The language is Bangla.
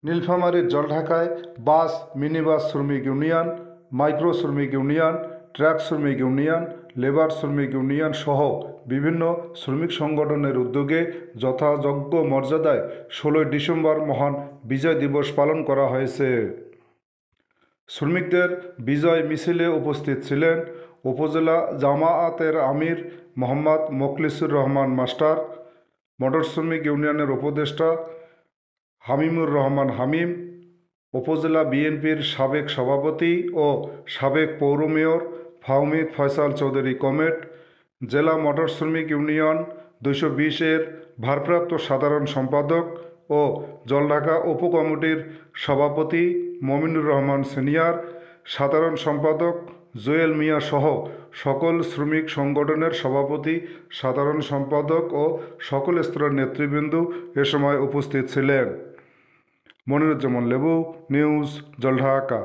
নীলফামারীর জলঢাকায় বাস মিনিবাস শ্রমিক ইউনিয়ন, মাইক্রো শ্রমিক ইউনিয়ন, ট্রাক শ্রমিক ইউনিয়ন, লেবার শ্রমিক ইউনিয়ন সহ বিভিন্ন শ্রমিক সংগঠনের উদ্যোগে যথাযোগ্য মর্যাদায় 16 ডিসেম্বর মহান বিজয় দিবস পালন করা হয়েছে। শ্রমিকদের বিজয় মিছিলে উপস্থিত ছিলেন উপজেলা জামায়াতের আমির মোহাম্মদ মোখলিসুর রহমান মাস্টার, মোটর শ্রমিক ইউনিয়নের উপদেষ্টা হামিমুর রহমান হামিম, উপজেলা বিএনপির সাবেক সভাপতি ও সাবেক পৌর মেয়র ফাহমিদ ফয়সাল চৌধুরী কমেট, জেলা মোটর শ্রমিক ইউনিয়ন 220-এর ভারপ্রাপ্ত সাধারণ সম্পাদক ও জলঢাকা উপকমিটির সভাপতি মমিনুর রহমান সিনিয়র, সাধারণ সম্পাদক জুয়েল মিয়া সহ সকল শ্রমিক সংগঠনের সভাপতি, সাধারণ সম্পাদক ও সকল স্তরের নেতৃবৃন্দ এ সময় উপস্থিত ছিলেন। মনিরুজ্জামান লেবু, নিউজ, জলঢাকা।